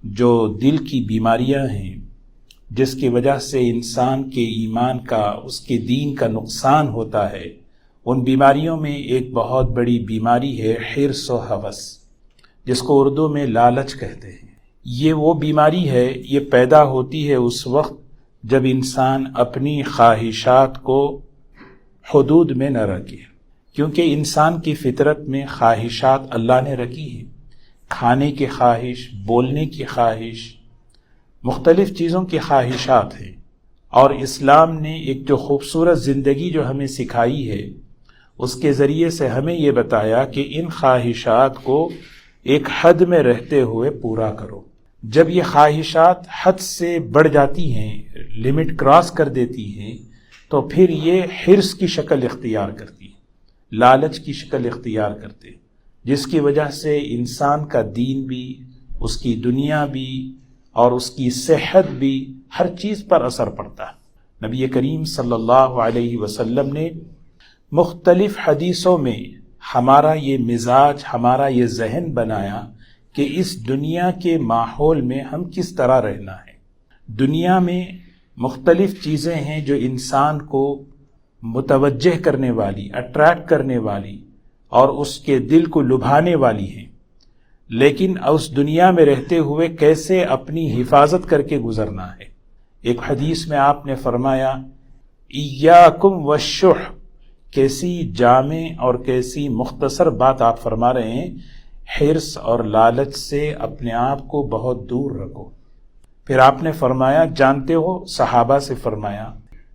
جو دل کی بیماریاں ہیں جس کی وجہ سے انسان کے ایمان کا، اس کے دین کا نقصان ہوتا ہے، ان بیماریوں میں ایک بہت بڑی بیماری ہے حرص و ہوس، جس کو اردو میں لالچ کہتے ہیں۔ یہ وہ بیماری ہے، یہ پیدا ہوتی ہے اس وقت جب انسان اپنی خواہشات کو حدود میں نہ رکھے، کیونکہ انسان کی فطرت میں خواہشات اللہ نے رکھی ہیں، کھانے کی خواہش، بولنے کی خواہش، مختلف چیزوں کی خواہشات ہیں، اور اسلام نے ایک جو خوبصورت زندگی جو ہمیں سکھائی ہے، اس کے ذریعے سے ہمیں یہ بتایا کہ ان خواہشات کو ایک حد میں رہتے ہوئے پورا کرو۔ جب یہ خواہشات حد سے بڑھ جاتی ہیں، لمٹ کراس کر دیتی ہیں، تو پھر یہ حرص کی شکل اختیار کرتی ہے، لالچ کی شکل اختیار کرتے، جس کی وجہ سے انسان کا دین بھی، اس کی دنیا بھی اور اس کی صحت بھی، ہر چیز پر اثر پڑتا ہے۔ نبی کریم صلی اللہ علیہ وسلم نے مختلف حدیثوں میں ہمارا یہ مزاج، ہمارا یہ ذہن بنایا کہ اس دنیا کے ماحول میں ہم کس طرح رہنا ہے۔ دنیا میں مختلف چیزیں ہیں جو انسان کو متوجہ کرنے والی، اٹریکٹ کرنے والی اور اس کے دل کو لبھانے والی ہیں، لیکن اس دنیا میں رہتے ہوئے کیسے اپنی حفاظت کر کے گزرنا ہے۔ ایک حدیث میں آپ نے فرمایا ایاکم والشح، کیسی جامع اور کیسی مختصر بات آپ فرما رہے ہیں، حرص اور لالچ سے اپنے آپ کو بہت دور رکھو۔ پھر آپ نے فرمایا، جانتے ہو، صحابہ سے فرمایا،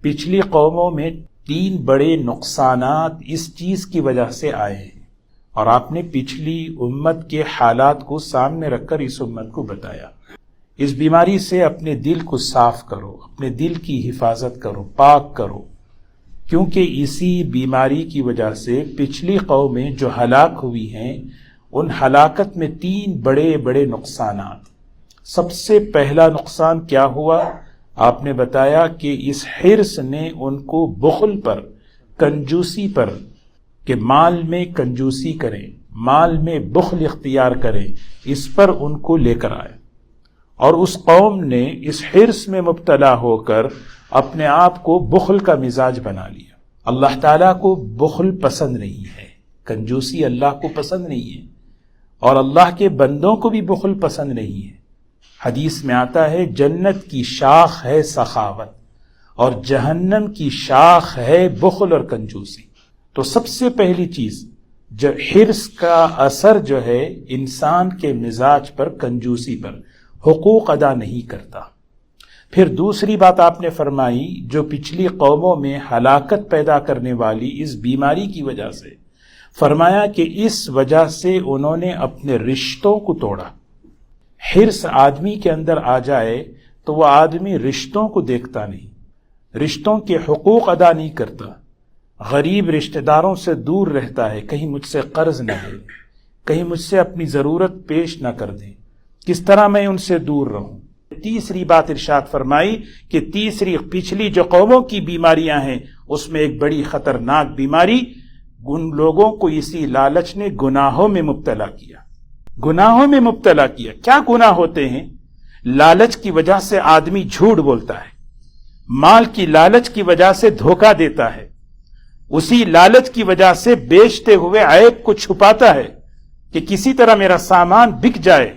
پچھلی قوموں میں 3 بڑے نقصانات اس چیز کی وجہ سے آئے ہیں، اور آپ نے پچھلی امت کے حالات کو سامنے رکھ کر اس امت کو بتایا۔ اس بیماری سے اپنے دل کو صاف کرو، اپنے دل کی حفاظت کرو، پاک کرو، کیونکہ اسی بیماری کی وجہ سے پچھلی قومیں جو ہلاک ہوئی ہیں، ان ہلاکت میں 3 بڑے بڑے نقصانات۔ سب سے پہلا نقصان کیا ہوا؟ آپ نے بتایا کہ اس حرص نے ان کو بخل پر، کنجوسی پر، کہ مال میں کنجوسی کریں، مال میں بخل اختیار کریں، اس پر ان کو لے کر آئے، اور اس قوم نے اس حرص میں مبتلا ہو کر اپنے آپ کو بخل کا مزاج بنا لیا۔ اللہ تعالیٰ کو بخل پسند نہیں ہے، کنجوسی اللہ کو پسند نہیں ہے، اور اللہ کے بندوں کو بھی بخل پسند نہیں ہے۔ حدیث میں آتا ہے جنت کی شاخ ہے سخاوت اور جہنم کی شاخ ہے بخل اور کنجوسی۔ تو سب سے پہلی چیز، جو حرص کا اثر جو ہے انسان کے مزاج پر، کنجوسی پر، حقوق ادا نہیں کرتا۔ پھر دوسری بات آپ نے فرمائی، جو پچھلی قوموں میں ہلاکت پیدا کرنے والی اس بیماری کی وجہ سے، فرمایا کہ اس وجہ سے انہوں نے اپنے رشتوں کو توڑا۔ حرص آدمی کے اندر آ جائے تو وہ آدمی رشتوں کو دیکھتا نہیں، رشتوں کے حقوق ادا نہیں کرتا، غریب رشتہ داروں سے دور رہتا ہے، کہیں مجھ سے قرض نہ لے، کہیں مجھ سے اپنی ضرورت پیش نہ کر دیں، کس طرح میں ان سے دور رہوں۔ تیسری بات ارشاد فرمائی کہ تیسری پچھلی جو قوموں کی بیماریاں ہیں، اس میں ایک بڑی خطرناک بیماری، ان لوگوں کو اسی لالچ نے گناہوں میں مبتلا کیا، گناہوں میں مبتلا کیا۔ کیا گناہ ہوتے ہیں؟ لالچ کی وجہ سے آدمی جھوٹ بولتا ہے، مال کی لالچ کی وجہ سے دھوکہ دیتا ہے، اسی لالچ کی وجہ سے بیچتے ہوئے عیب کو چھپاتا ہے کہ کسی طرح میرا سامان بک جائے،